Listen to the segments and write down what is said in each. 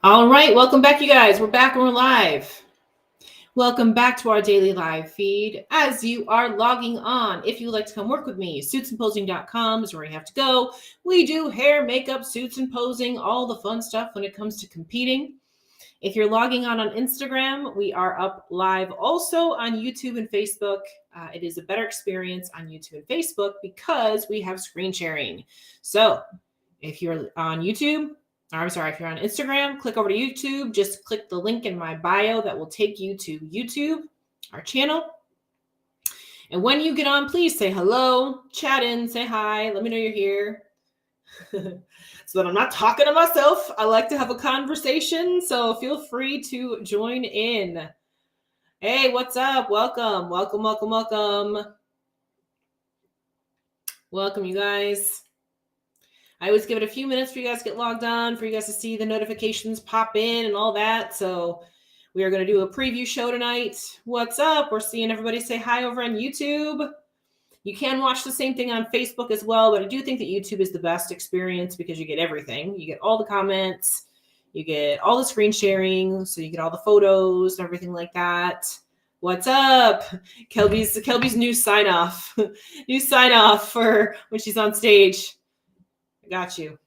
All right, welcome back, you guys. We're back and we're live. Welcome back to our daily live feed. As you are logging on, if you would like to come work with me, suitsandposing.com is where you have to go. We do hair, makeup, suits and posing, all the fun stuff when it comes to competing. If you're logging on Instagram, we are up live also on YouTube and Facebook. It is a better experience on YouTube and Facebook because we have screen sharing. So if you're on YouTube, if you're on Instagram, click over to YouTube. Just click the link in my bio that will take you to YouTube, our channel. And when you get on, please say hello, chat in, say hi, let me know you're here. So that I'm not talking to myself. I like to have a conversation, so feel free to join in. Hey, what's up? Welcome, welcome, welcome, welcome. Welcome, you guys. I always give it a few minutes for you guys to get logged on, for you guys to see the notifications pop in and all that. So we are going to do a preview show tonight. What's up? We're seeing everybody say hi over on YouTube. You can watch the same thing on Facebook as well, but I do think that YouTube is the best experience because you get everything. You get all the comments, you get all the screen sharing, so you get all the photos and everything like that. What's up? Kelby's new sign off. New sign off for when she's on stage. I got you.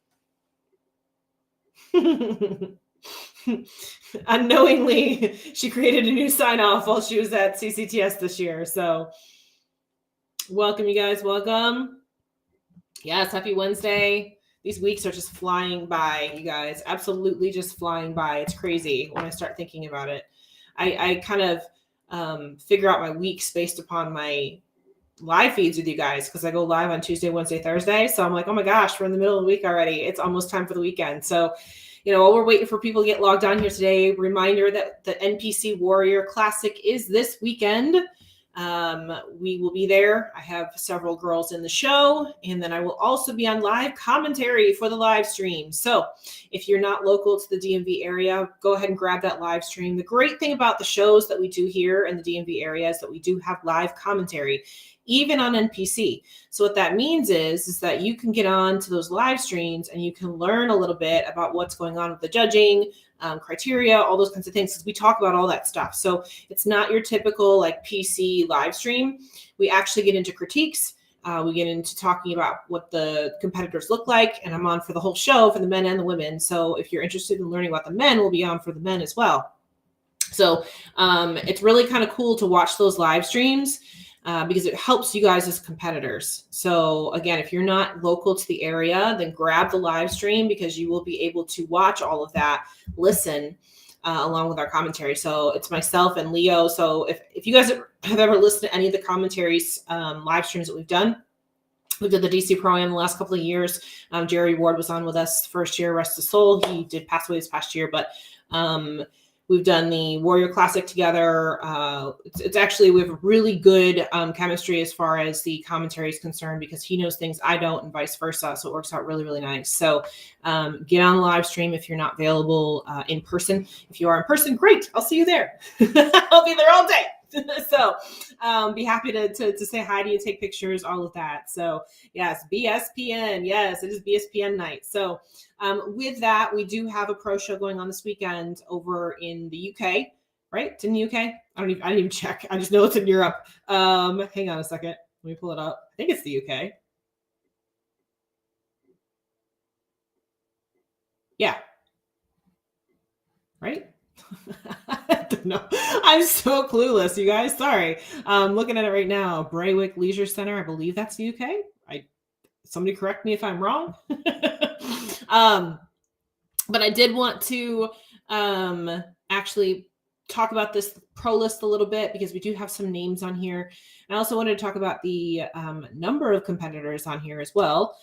Unknowingly, she created a new sign off while she was at CCTS this year. So welcome, you guys. Welcome. Yes, happy Wednesday. These weeks are just flying by, you guys. Absolutely just flying by. It's crazy when I start thinking about it. I kind of figure out my weeks based upon my live feeds with you guys because I go live on Tuesday, Wednesday, Thursday. So I'm like, oh my gosh, we're in the middle of the week already. It's almost time for the weekend. So, while we're waiting for people to get logged on here today, reminder that the NPC Warrior Classic is this weekend. We will be there. I have several girls in the show, and then I will also be on live commentary for the live stream. So if you're not local to the DMV area, go ahead and grab that live stream. The great thing about the shows that we do here in the DMV area is that we do have live commentary, even on NPC. So what that means is that you can get on to those live streams and you can learn a little bit about what's going on with the judging, criteria, all those kinds of things, because we talk about all that stuff. So it's not your typical like PC live stream. We actually get into critiques. We get into talking about what the competitors look like, and I'm on for the whole show for the men and the women. So if you're interested in learning about the men, we'll be on for the men as well. So it's really kind of cool to watch those live streams. Because it helps you guys as competitors. So again, if you're not local to the area, then grab the live stream because you will be able to watch all of that, listen along with our commentary. So it's myself and Leo. So if you guys have ever listened to any of the commentaries, live streams that we've done, we did the DC Pro-Am the last couple of years. Jerry Ward was on with us first year, rest his soul. He did pass away this past year, but we've done the Warrior Classic together. It's actually, we have really good chemistry as far as the commentary is concerned because he knows things I don't and vice versa. So it works out really, really nice. So get on the live stream if you're not available in person. If you are in person, great. I'll see you there. I'll be there all day. So be happy to say hi to you, take pictures, all of that. So yes, BSPN. Yes, it is BSPN night. So with that, we do have a pro show going on this weekend over in the UK, right? It's in the UK. I didn't even check. I just know it's in Europe. Hang on a second. Let me pull it up. I think it's the UK. Yeah. Right? I don't know. I'm so clueless, you guys. Sorry. Looking at it right now. Braywick Leisure Center. I believe that's the UK. Somebody correct me if I'm wrong. But I did want to actually talk about this pro list a little bit because we do have some names on here. I also wanted to talk about the number of competitors on here as well.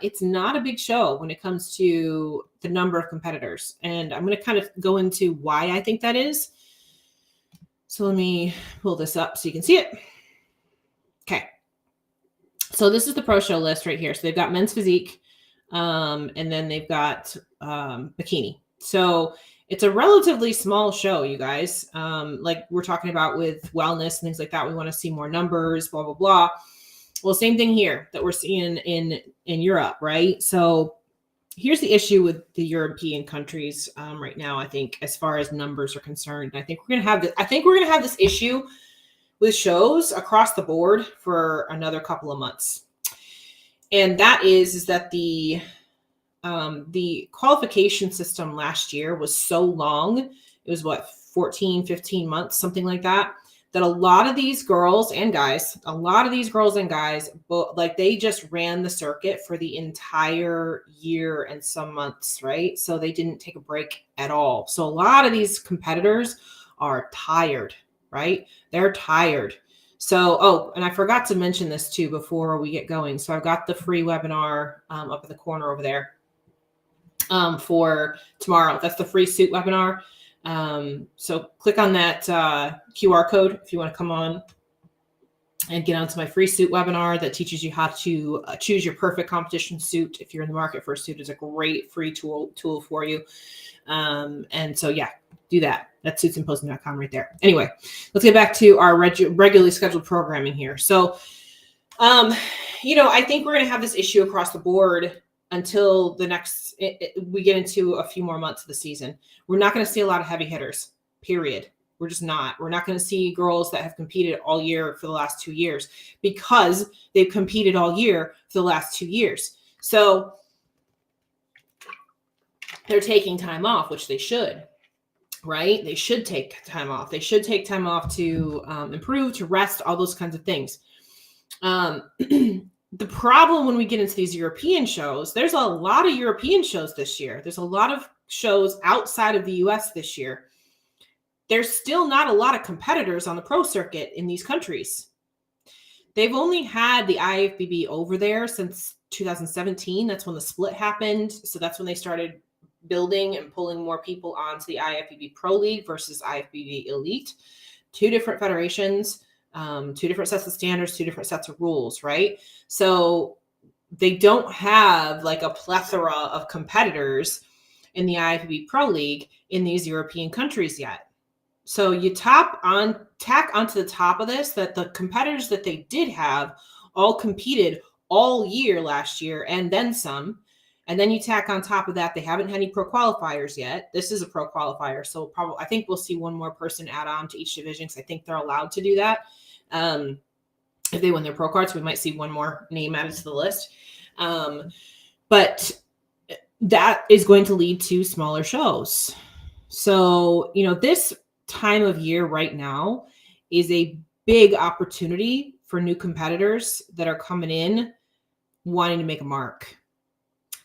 It's not a big show when it comes to the number of competitors. And I'm going to kind of go into why I think that is. So let me pull this up so you can see it. Okay. So this is the pro show list right here. So they've got men's physique, and then they've got bikini. So it's a relatively small show, you guys. Like we're talking about with wellness and things like that. We want to see more numbers, blah, blah, blah. Well, same thing here that we're seeing in Europe, right? So here's the issue with the European countries right now. I think, as far as numbers are concerned, I think we're gonna have this issue with shows across the board for another couple of months, and that is that the qualification system last year was so long. It was 14, 15 months, something like that. That a lot of these girls and guys, like they just ran the circuit for the entire year and some months, right? So they didn't take a break at all. So a lot of these competitors are tired, right? They're tired. So, and I forgot to mention this too before we get going. So I've got the free webinar up in the corner over there for tomorrow. That's the free suit webinar. So click on that QR code if you want to come on and get onto my free suit webinar that teaches you how to choose your perfect competition suit. If you're in the market for a suit, it's a great free tool for you. And so, yeah, do that. That's suitsandposing.com right there. Anyway, let's get back to our regularly scheduled programming here. So, I think we're going to have this issue across the board until we get into a few more months of the season. We're not going to see a lot of heavy hitters, period. We're just not. We're not going to see girls that have competed all year for the last 2 years because they've competed all year for the last 2 years. So they're taking time off, which they should, right? They should take time off. They should take time off to improve, to rest, all those kinds of things. The problem when we get into these European shows, there's a lot of European shows this year. There's a lot of shows outside of the US this year. There's still not a lot of competitors on the pro circuit in these countries. They've only had the IFBB over there since 2017. That's when the split happened. So that's when they started building and pulling more people onto the IFBB Pro League versus IFBB Elite. 2 different federations. 2 different sets of standards, 2 different sets of rules, right? So they don't have like a plethora of competitors in the IFBB Pro League in these European countries yet. So you tack onto the top of this that the competitors that they did have all competed all year last year and then some. And then you tack on top of that, they haven't had any pro qualifiers yet. This is a pro qualifier. So I think we'll see one more person add on to each division because I think they're allowed to do that. If they win their pro cards, we might see one more name added to the list. But that is going to lead to smaller shows. So, this time of year right now is a big opportunity for new competitors that are coming in wanting to make a mark,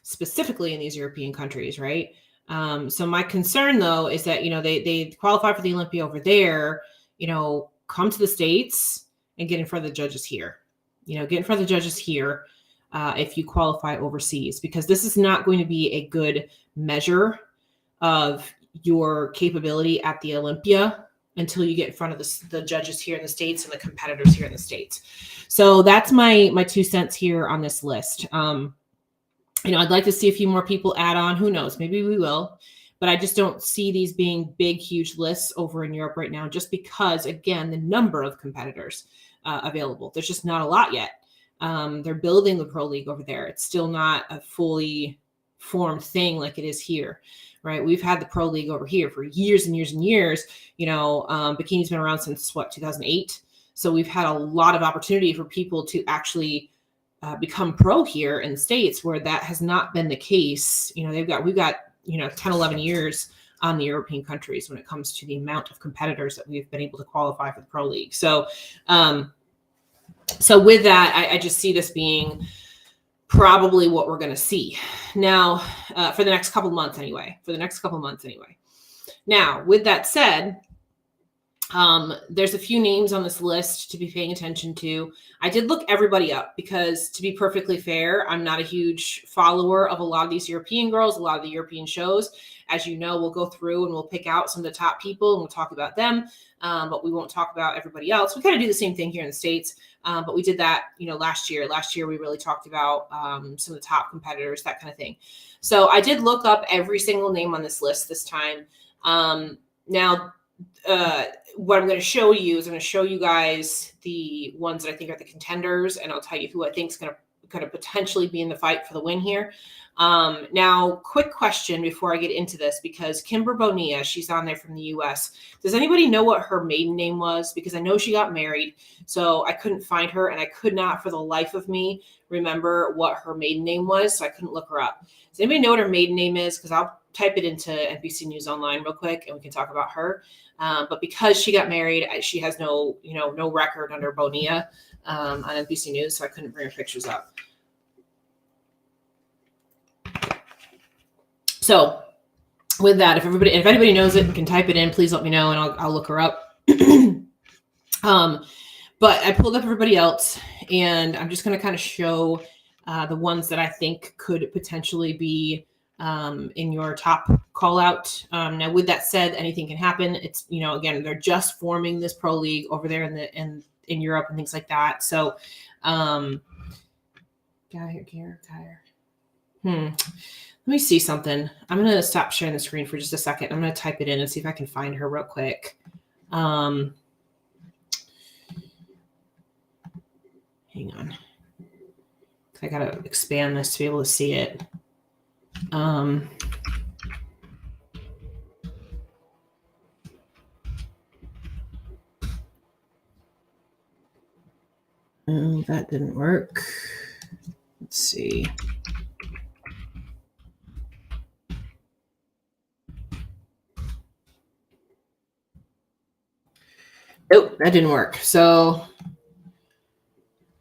specifically in these European countries, right? So my concern though is that, they qualify for the Olympia over there, come to the States and get in front of the judges here. Get in front of the judges here if you qualify overseas, because this is not going to be a good measure of your capability at the Olympia until you get in front of the judges here in the States and the competitors here in the States. So that's my 2 cents here on this list. I'd like to see a few more people add on. Who knows? Maybe we will. But I just don't see these being big, huge lists over in Europe right now, just because, again, the number of competitors available. There's just not a lot yet. They're building the Pro League over there. It's still not a fully formed thing like it is here, right? We've had the Pro League over here for years and years and years. Bikini's been around since, 2008? So we've had a lot of opportunity for people to actually become pro here in the States, where that has not been the case. We've got 10, 11 years on the European countries when it comes to the amount of competitors that we've been able to qualify for the Pro League. So with that, I just see this being probably what we're going to see now for the next couple months anyway. Now, with that said, there's a few names on this list to be paying attention to. I did look everybody up because, to be perfectly fair, I'm not a huge follower of a lot of these European girls, a lot of the European shows. As you know, we'll go through and we'll pick out some of the top people and we'll talk about them, but we won't talk about everybody else. We kind of do the same thing here in the States, but we did that, last year. Last year, we really talked about some of the top competitors, that kind of thing. So I did look up every single name on this list this time. Now, what I'm going to show you is I'm going to show you guys the ones that I think are the contenders, and I'll tell you who I think is going to could potentially be in the fight for the win here. Now, quick question before I get into this, because Kimber Bonilla, she's on there from the US. Does anybody know what her maiden name was? Because I know she got married, so I couldn't find her, and I could not for the life of me remember what her maiden name was, so I couldn't look her up. Does anybody know what her maiden name is? Because I'll type it into NPC News Online real quick, and we can talk about her. But because she got married, she has no record under Bonilla on NPC News, so I couldn't bring her pictures up. So with that, if anybody knows it and can type it in, please let me know and I'll look her up. But I pulled up everybody else, and I'm just going to kind of show the ones that I think could potentially be in your top call out. Now, with that said, anything can happen. It's, again, they're just forming this pro league over there in Europe and things like that. So, let me see something. I'm going to stop sharing the screen for just a second. I'm going to type it in and see if I can find her real quick. Hang on. I got to expand this to be able to see it. Oh, that didn't work. Let's see. Nope, that didn't work. So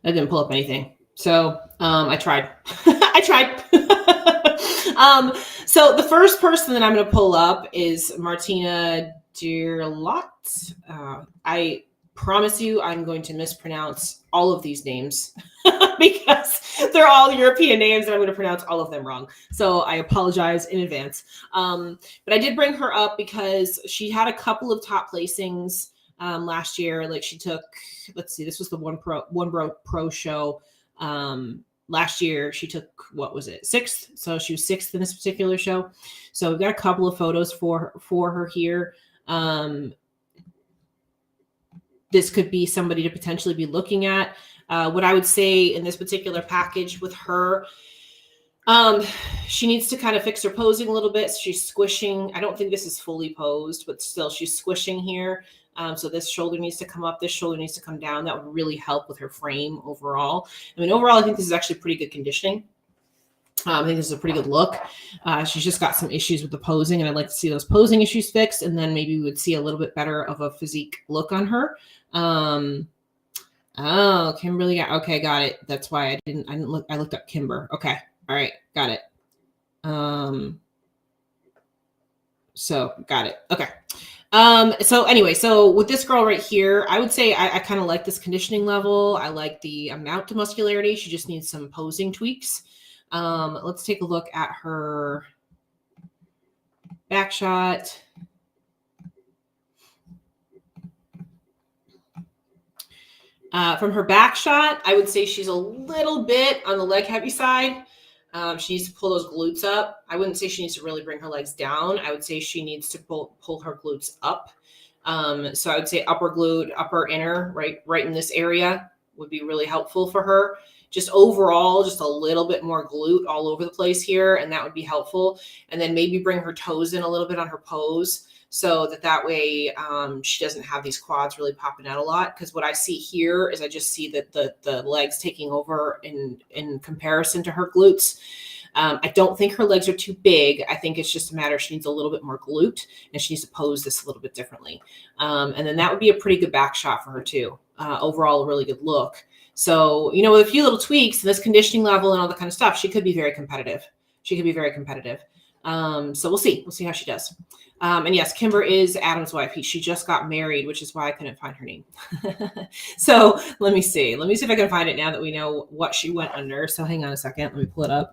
I didn't pull up anything. So I tried. I tried. So the first person that I'm going to pull up is Martina Deerlot. I promise you I'm going to mispronounce all of these names because they're all European names and I'm going to pronounce all of them wrong. So I apologize in advance. But I did bring her up because she had a couple of top placings last year. Like she took, let's see, this was the One Pro show. Last year she took, what was it, 6th? So she was 6th in this particular show. So we've got a couple of photos for her here. This could be somebody to potentially be looking at. What I would say in this particular package with her, she needs to kind of fix her posing a little bit. She's squishing. I don't think this is fully posed, but still she's squishing here. So this shoulder needs to come up. This shoulder needs to come down. That would really help with her frame overall. I mean, overall, I think this is actually pretty good conditioning. I think this is a pretty good look. She's just got some issues with the posing, and I'd like to see those posing issues fixed, and then maybe we would see a little bit better of a physique look on her. Oh, Kimberly. Okay, got it. That's why I didn't look. I looked up Kimber. Okay. All right. Got it. So got it. Okay. So anyway, so with this girl right here, I would say I kind of like this conditioning level. I like the amount of muscularity. She just needs some posing tweaks. Let's take a look at her back shot. From her back shot, I would say she's a little bit on the leg heavy side. She needs to pull those glutes up. I wouldn't say she needs to really bring her legs down. I would say she needs to pull her glutes up. So I would say upper glute, upper inner, right in this area would be really helpful for her. Just overall, just a little bit more glute all over the place here, and that would be helpful. And then maybe bring her toes in a little bit on her pose, so that way she doesn't have these quads really popping out a lot. Because what I see here is I just see that the legs taking over in comparison to her glutes. I don't think her legs are too big. I think it's just a matter she needs a little bit more glute, and she needs to pose this a little bit differently. And then that would be a pretty good back shot for her too. Overall, a really good look. So, with a few little tweaks, this conditioning level and all that kind of stuff, she could be very competitive. She could be very competitive. So we'll see. We'll see how she does. And yes, Kimber is Adam's wife. She just got married, which is why I couldn't find her name. So let me see. Let me see if I can find it now that we know what she went under. So hang on a second. Let me pull it up.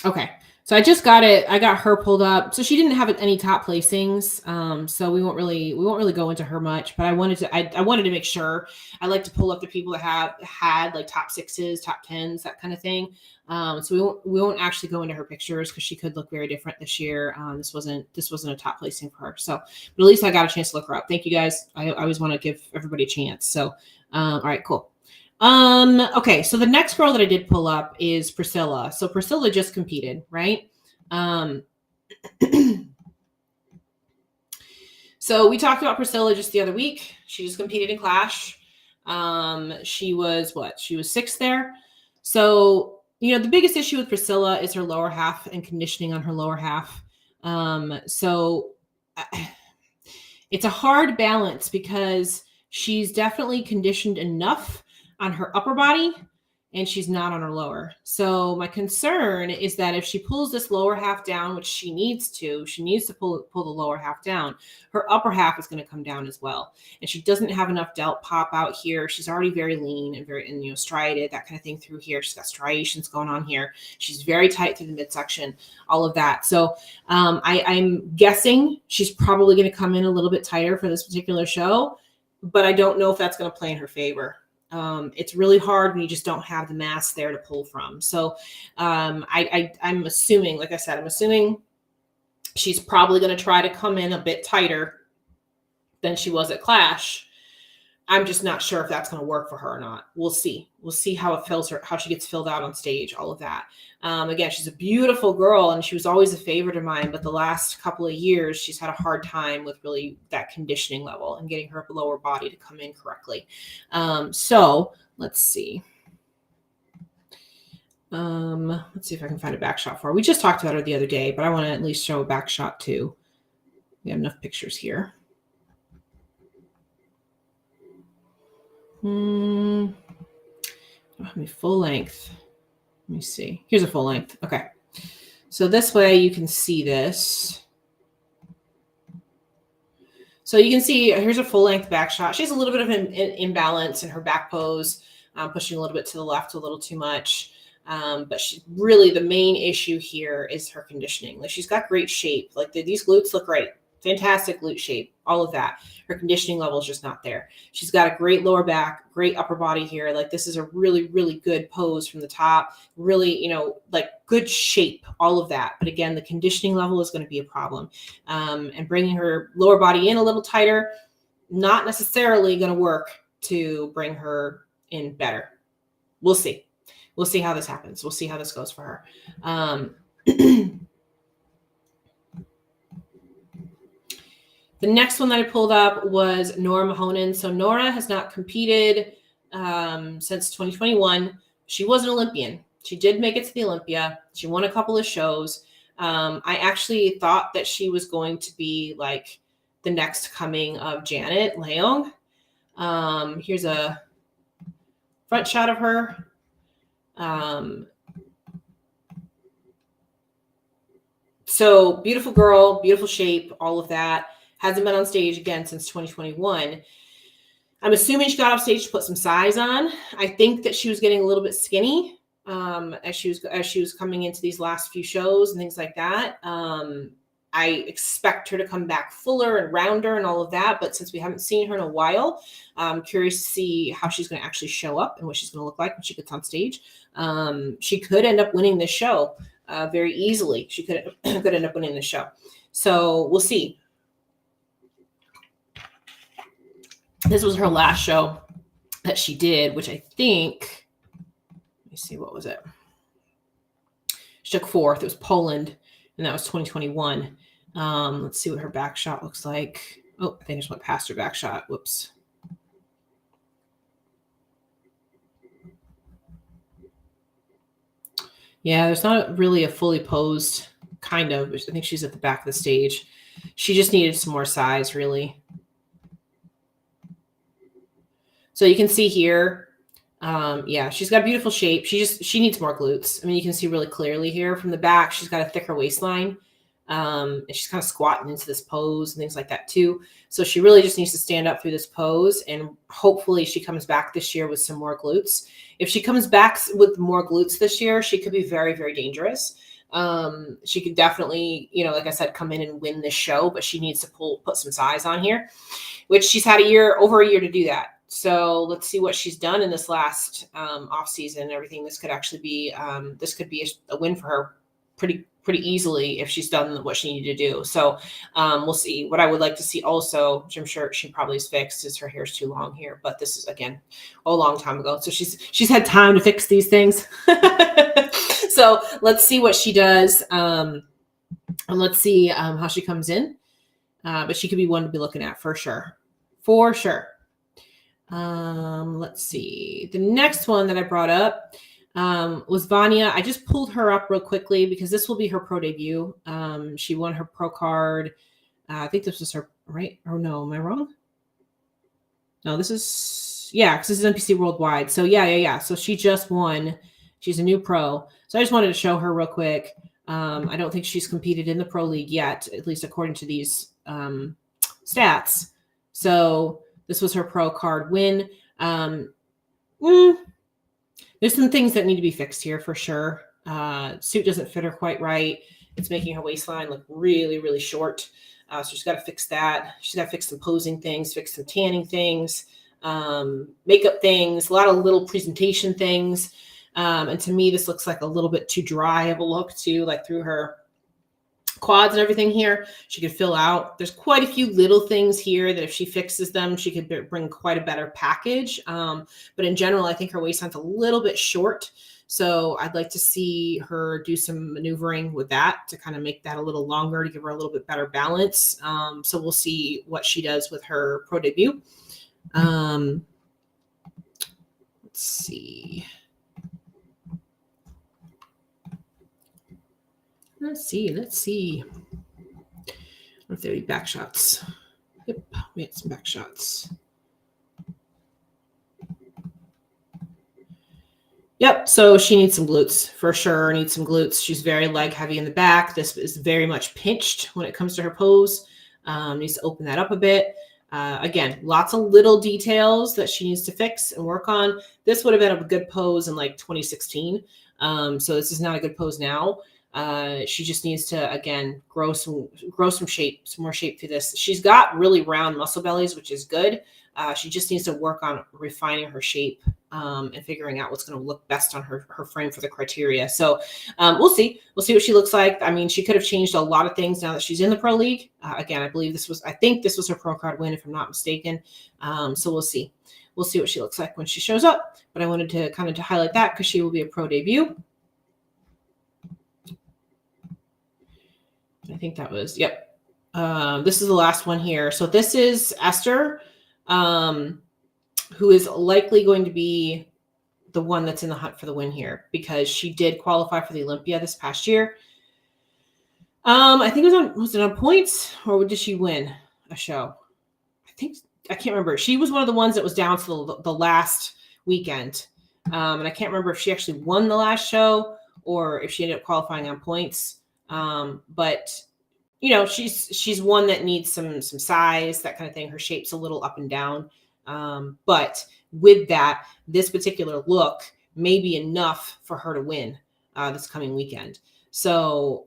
Okay. So I just got it. I got her pulled up. So she didn't have any top placings. So we won't really go into her much, but I wanted to make sure. I like to pull up the people that have had like top 6s, top 10s, that kind of thing. So we won't actually go into her pictures because she could look very different this year. This wasn't a top placing for her. So, but at least I got a chance to look her up. Thank you guys. I always want to give everybody a chance. So, all right, cool. Okay, so the next girl that I did pull up is Priscilla. So Priscilla just competed, right? So we talked about Priscilla just the other week. She just competed in Clash. She was 6th there. So, the biggest issue with Priscilla is her lower half and conditioning on her lower half. So it's a hard balance because she's definitely conditioned enough on her upper body and she's not on her lower. So my concern is that if she pulls this lower half down, which she needs to pull the lower half down, her upper half is going to come down as well. And she doesn't have enough delt pop out here. She's already very lean and striated, that kind of thing through here. She's got striations going on here. She's very tight through the midsection, all of that. So I'm guessing she's probably going to come in a little bit tighter for this particular show, but I don't know if that's going to play in her favor. It's really hard when you just don't have the mass there to pull from. So I'm assuming, like I said, she's probably going to try to come in a bit tighter than she was at Clash. I'm just not sure if that's going to work for her or not. We'll see. We'll see how it fills her, how she gets filled out on stage, all of that. Again, she's a beautiful girl and she was always a favorite of mine, but the last couple of years, she's had a hard time with really that conditioning level and getting her lower body to come in correctly. So let's see. Let's see if I can find a back shot for her. We just talked about her the other day, but I want to at least show a back shot too. We have enough pictures here. How many full length? Let me see. Here's a full length. Okay. So this way you can see this. So you can see here's a full length back shot. She has a little bit of an imbalance in her back pose, pushing a little bit to the left a little too much. But she really, the main issue here is her conditioning. Like she's got great shape. Like these glutes look great. Fantastic glute shape, all of that. Her conditioning level is just not there. She's got a great lower back, great upper body here. Like this is a really, really good pose from the top. Really, like good shape, all of that. But again, the conditioning level is going to be a problem. And bringing her lower body in a little tighter, not necessarily going to work to bring her in better. We'll see. We'll see how this happens. We'll see how this goes for her. The next one that I pulled up was Nora Mahonen. So Nora has not competed since 2021. She was an Olympian. She did make it to the Olympia. She won a couple of shows. I actually thought that she was going to be like the next coming of Janet Leong. Here's a front shot of her. So beautiful girl, beautiful shape, all of that. Hasn't been on stage again since 2021. I'm assuming she got off stage to put some size on. I think that she was getting a little bit skinny as she was coming into these last few shows and things like that. I expect her to come back fuller and rounder and all of that. But since we haven't seen her in a while, I'm curious to see how she's going to actually show up and what she's going to look like when she gets on stage. She could end up winning this show very easily. She could end up winning the show. So we'll see. This was her last show that she did, which I think, let me see, what was it? She took 4th. It was Poland, and that was 2021. Let's see what her back shot looks like. Oh, I think I just went past her back shot. Whoops. Yeah, there's not really a fully posed kind of. I think she's at the back of the stage. She just needed some more size, really. So you can see here, yeah, she's got beautiful shape. She needs more glutes. I mean, you can see really clearly here from the back, she's got a thicker waistline. And she's kind of squatting into this pose and things like that too. So she really just needs to stand up through this pose, and hopefully she comes back this year with some more glutes. If she comes back with more glutes this year, she could be very, very dangerous. She could definitely, you know, like I said, come in and win this show, but she needs to put some size on here, which she's had over a year to do that. So let's see what she's done in this last off season and everything. This could actually be a win for her pretty easily if she's done what she needed to do. So we'll see. What I would like to see also, which I'm sure she probably is fixed, is her hair's too long here. But this is, again, a long time ago. So she's had time to fix these things. So let's see what she does. And let's see how she comes in. But she could be one to be looking at for sure. For sure. Let's see. The next one that I brought up was Vanya. I just pulled her up real quickly because this will be her pro debut. She won her pro card. I think this was her, right? Or no, am I wrong? No, this is, yeah, because this is NPC Worldwide. So yeah. So she just won. She's a new pro. So I just wanted to show her real quick. I don't think she's competed in the pro league yet, at least according to these stats. So this was her pro card win. There's some things that need to be fixed here for sure. Suit doesn't fit her quite right. It's making her waistline look really, really short. So she's got to fix that. She's got to fix some posing things, fix some tanning things, makeup things, a lot of little presentation things. And to me, this looks like a little bit too dry of a look too, like through her quads and everything here. She could fill out. There's quite a few little things here that if she fixes them, she could bring quite a better package. But in general, I think her waistline's a little bit short. So I'd like to see her do some maneuvering with that to kind of make that a little longer, to give her a little bit better balance. So we'll see what she does with her pro debut. Let's see. Let's see. What if there be back shots? Yep, we had some back shots. Yep, so she needs some glutes for sure. Needs some glutes. She's very leg heavy in the back. This is very much pinched when it comes to her pose. Needs to open that up a bit. Again, lots of little details that she needs to fix and work on. This would have been a good pose in like 2016. So this is not a good pose now. She just needs to, again, grow some shape, some more shape through this. She's got really round muscle bellies, which is good. She just needs to work on refining her shape and figuring out what's going to look best on her frame for the criteria. So we'll see. We'll see what she looks like. I mean, she could have changed a lot of things now that she's in the pro league. Again, I think this was her pro card win, if I'm not mistaken. So we'll see. We'll see what she looks like when she shows up. But I wanted to kind of to highlight that because she will be a pro debut. I think that was, yep. This is the last one here. So this is Esther, who is likely going to be the one that's in the hunt for the win here because she did qualify for the Olympia this past year. I think was it on points or did she win a show? I can't remember. She was one of the ones that was down to the last weekend. And I can't remember if she actually won the last show or if she ended up qualifying on points. But you know, she's one that needs some size, that kind of thing. Her shape's a little up and down. But with that, this particular look may be enough for her to win this coming weekend. So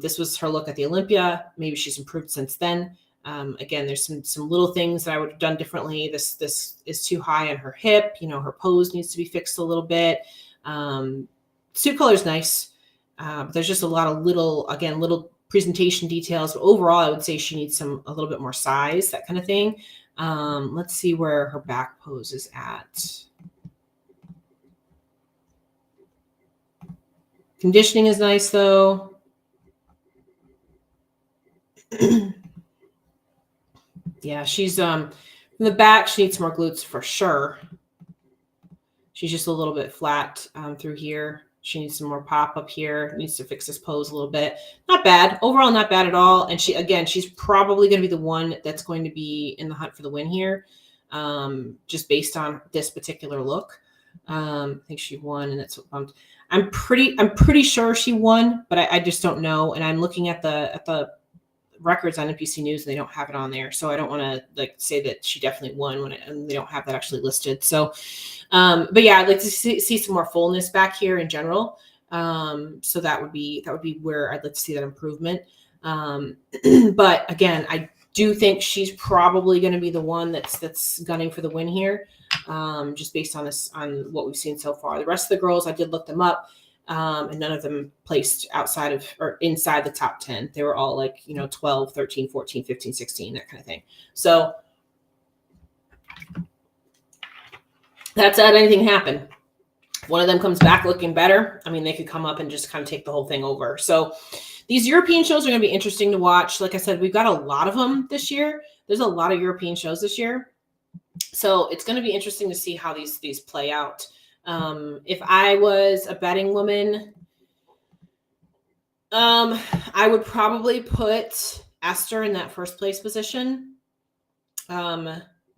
this was her look at the Olympia. Maybe she's improved since then. Again, there's some little things that I would have done differently. This is too high on her hip. You know, her pose needs to be fixed a little bit. Suit color is nice. But there's just a lot of little presentation details. But overall, I would say she needs a little bit more size, that kind of thing. Let's see where her back pose is at. Conditioning is nice though. Yeah, she's from the back, she needs more glutes for sure. She's just a little bit flat through here. She needs some more pop up here. Needs to fix this pose a little bit. Not bad. Overall, not bad at all. And she's probably going to be the one that's going to be in the hunt for the win here, just based on this particular look. I think she won, and that's what bumped. I'm pretty sure she won, but I just don't know. And I'm looking at the records on NPC News, and they don't have it on there. So I don't want to say that she definitely won and they don't have that actually listed. So, but yeah, I'd like to see some more fullness back here in general. So that would be where I'd like to see that improvement. But again, I do think she's probably going to be the one that's gunning for the win here, just based on what we've seen so far. The rest of the girls, I did look them up, and none of them placed outside of or inside the top 10. They were all like, 12, 13, 14, 15, 16, that kind of thing. So that's how anything happen. One of them comes back looking better. I mean, they could come up and just kind of take the whole thing over. So these European shows are going to be interesting to watch. Like I said, we've got a lot of them this year. There's a lot of European shows this year. So it's going to be interesting to see how these play out. If I was a betting woman, I would probably put Esther in that first place position.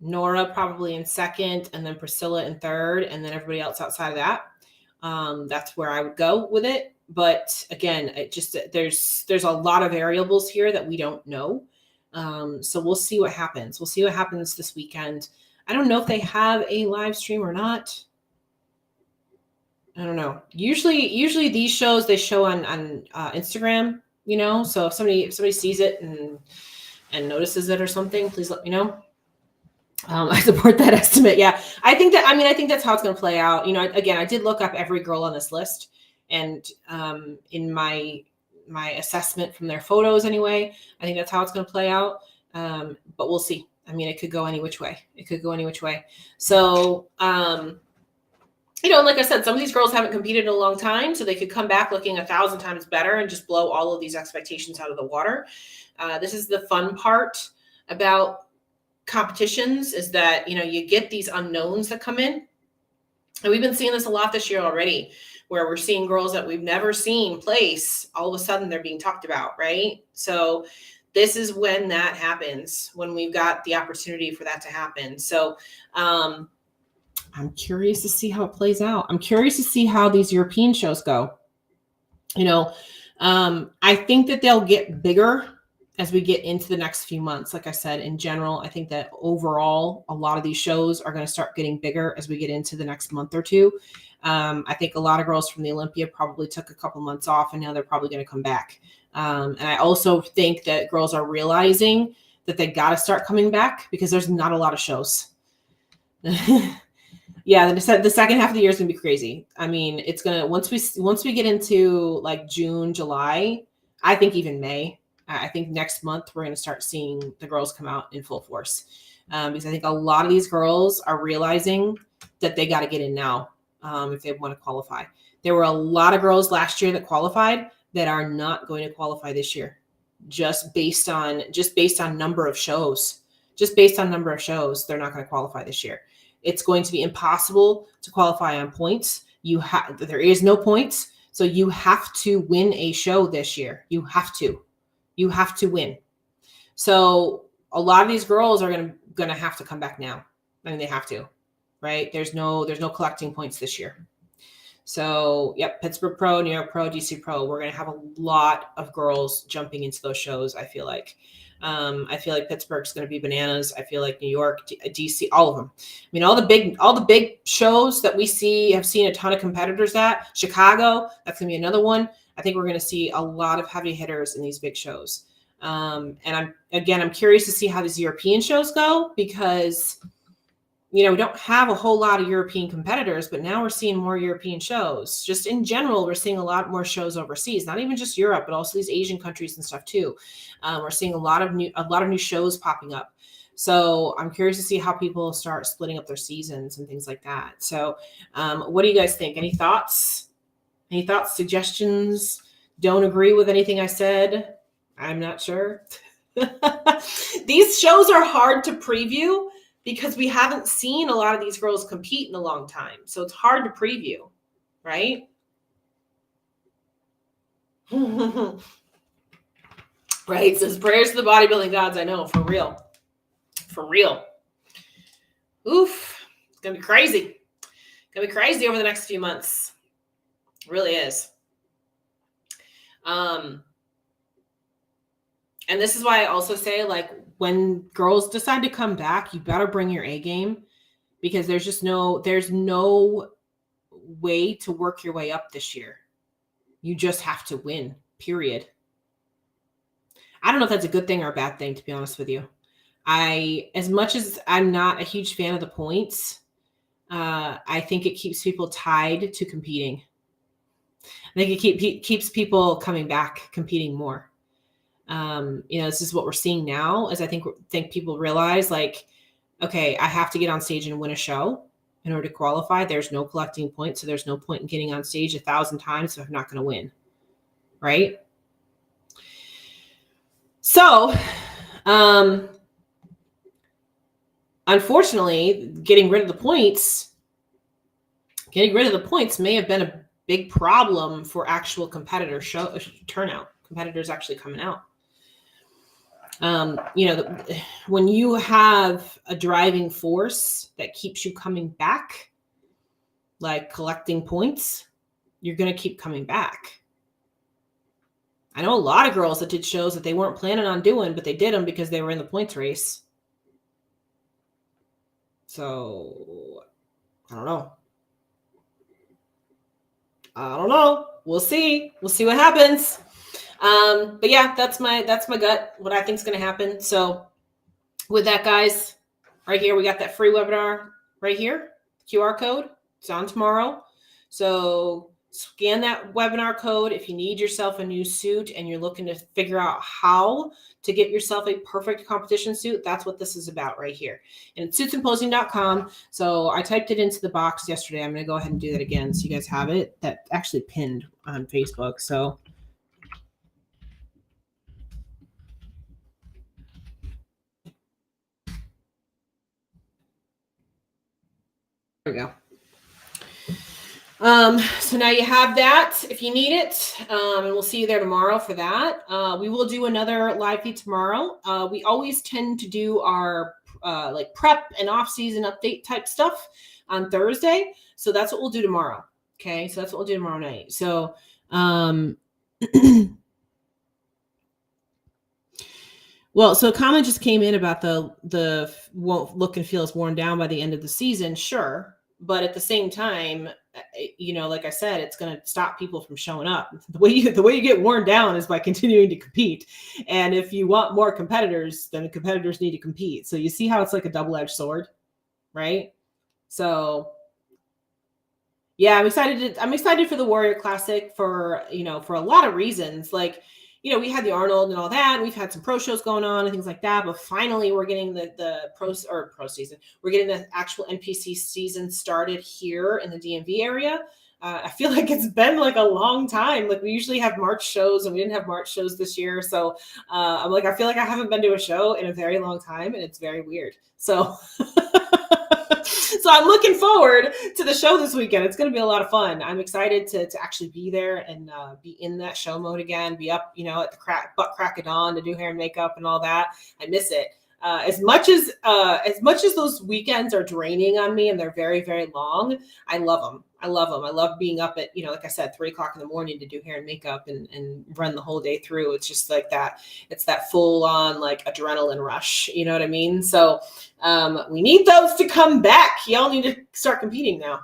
Nora probably in second, and then Priscilla in third, and then everybody else outside of that. That's where I would go with it. But again, there's a lot of variables here that we don't know. So we'll see what happens. We'll see what happens this weekend. I don't know if they have a live stream or not. I don't know. Usually these shows they show on Instagram, so if somebody sees it and notices it or something, please let me know. I support that estimate. Yeah. I think that's how it's going to play out. Again, I did look up every girl on this list, and in my assessment from their photos anyway, I think that's how it's going to play out. But we'll see. I mean, it could go any which way. So, like I said, some of these girls haven't competed in a long time, so they could come back looking 1,000 times better and just blow all of these expectations out of the water. This is the fun part about competitions, is that you get these unknowns that come in, and we've been seeing this a lot this year already, where we're seeing girls that we've never seen place, all of a sudden they're being talked about, right? So this is when that happens, when we've got the opportunity for that to happen. So I'm curious to see how it plays out. I'm curious to see how these European shows go. I think that they'll get bigger as we get into the next few months. Like I said, in general, I think that overall, a lot of these shows are going to start getting bigger as we get into the next month or two. I think a lot of girls from the Olympia probably took a couple months off, and now they're probably going to come back. And I also think that girls are realizing that they got to start coming back because there's not a lot of shows. Yeah, the second half of the year is going to be crazy. I mean, it's going to, once we get into like June, July, I think even May, I think next month we're going to start seeing the girls come out in full force, because I think a lot of these girls are realizing that they got to get in now if they want to qualify. There were a lot of girls last year that qualified that are not going to qualify this year, just based on number of shows. Just based on number of shows, they're not going to qualify this year. It's going to be impossible to qualify on points. There is no points, so you have to win a show this year. You have to win. So a lot of these girls are going to have to come back now. I mean, they have to, right? There's no collecting points this year. So, yep, Pittsburgh Pro, New York Pro, DC Pro. We're going to have a lot of girls jumping into those shows, I feel like. Pittsburgh's going to be bananas. I feel like New York, DC, all of them. I mean, all the big shows that we have seen a ton of competitors at. Chicago, that's going to be another one. I think we're going to see a lot of heavy hitters in these big shows. And I'm curious to see how these European shows go, because, we don't have a whole lot of European competitors, but now we're seeing more European shows. Just in general, we're seeing a lot more shows overseas, not even just Europe, but also these Asian countries and stuff too. We're seeing a lot of new shows popping up. So I'm curious to see how people start splitting up their seasons and things like that. So what do you guys think? Any thoughts? Suggestions? Don't agree with anything I said? I'm not sure. These shows are hard to preview because we haven't seen a lot of these girls compete in a long time. So it's hard to preview, right? Right. Says prayers to the bodybuilding gods. I know, for real. Oof. It's going to be crazy. Over the next few months. It really is. And this is why I also say, like, when girls decide to come back, you better bring your A game, because there's no way to work your way up this year. You just have to win, period. I don't know if that's a good thing or a bad thing, to be honest with you. As much as I'm not a huge fan of the points, I think it keeps people tied to competing. I think it keeps people coming back, competing more. This is what we're seeing now, is I think people realize, like, okay, I have to get on stage and win a show in order to qualify. There's no collecting points, so there's no point in getting on stage 1,000 times if I'm not going to win, right? So, unfortunately, getting rid of the points may have been a big problem for actual competitor turnout, competitors actually coming out. When you have a driving force that keeps you coming back, like collecting points, you're going to keep coming back. I know a lot of girls that did shows that they weren't planning on doing, but they did them because they were in the points race. So I don't know. We'll see what happens. But yeah, that's my gut, what I think is going to happen. So with that, guys, right here, we got that free webinar right here, QR code. It's on tomorrow. So scan that webinar code if you need yourself a new suit and you're looking to figure out how to get yourself a perfect competition suit. That's what this is about right here. And it's suitsymposium.com. So I typed it into the box yesterday. I'm going to go ahead and do that again so you guys have it. That actually pinned on Facebook. So there we go. So now you have that if you need it, and we'll see you there tomorrow for that. We will do another live feed tomorrow. We always tend to do our like prep and off-season update type stuff on Thursday. So that's what we'll do tomorrow. Okay. So that's what we'll do tomorrow night. So, well, so a comment just came in about the won't look and feel as worn down by the end of the season. Sure. But at the same time, like I said, it's going to stop people from showing up. The way you get worn down is by continuing to compete. And if you want more competitors, then the competitors need to compete. So you see how it's like a double-edged sword, right? So yeah, I'm excited for the Warrior Classic for a lot of reasons. Like, we had the Arnold and all that. We've had some pro shows going on and things like that. But finally, we're getting the pro season. We're getting the actual NPC season started here in the DMV area. I feel like it's been like a long time. Like we usually have March shows and we didn't have March shows this year. So I'm like, I feel like I haven't been to a show in a very long time and it's very weird. So so I'm looking forward to the show this weekend. It's going to be a lot of fun. I'm excited to actually be there and be in that show mode again, be up, at the butt crack of dawn to do hair and makeup and all that. I miss it. As much as those weekends are draining on me and they're very, very long, I love them. I love being up at, like I said, 3:00 in the morning to do hair and makeup and run the whole day through. It's just like that. It's that full on like adrenaline rush. You know what I mean? So we need those to come back. Y'all need to start competing now.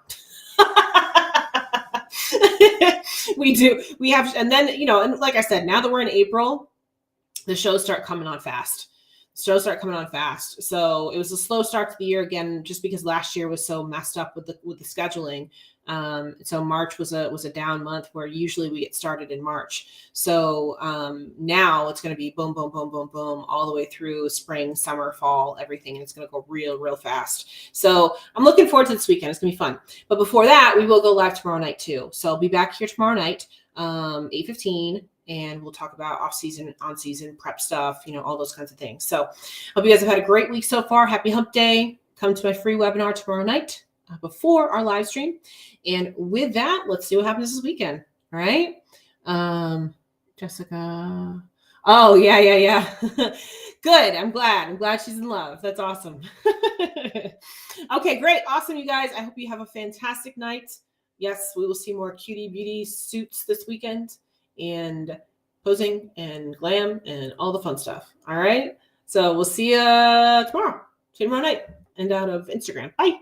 We do. We have, and then, and like I said, now that we're in April, the shows start coming on fast. So it was a slow start to the year again, just because last year was so messed up with the scheduling. So March was a down month where usually we get started in March. So now it's going to be boom, boom, boom, boom, boom, all the way through spring, summer, fall, everything. And it's going to go real, real fast. So I'm looking forward to this weekend. It's going to be fun. But before that, we will go live tomorrow night too. So I'll be back here tomorrow night, 8:15. And we'll talk about off-season, on-season prep stuff, all those kinds of things. So hope you guys have had a great week so far. Happy hump day. Come to my free webinar tomorrow night before our live stream. And with that, let's see what happens this weekend. All right. Jessica. Oh, yeah. Good. I'm glad she's in love. That's awesome. Okay, great. Awesome, you guys. I hope you have a fantastic night. Yes, we will see more cutie beauty suits this weekend. And posing and glam and all the fun stuff. All right. So we'll see you tomorrow. See you tomorrow night and out of Instagram. Bye.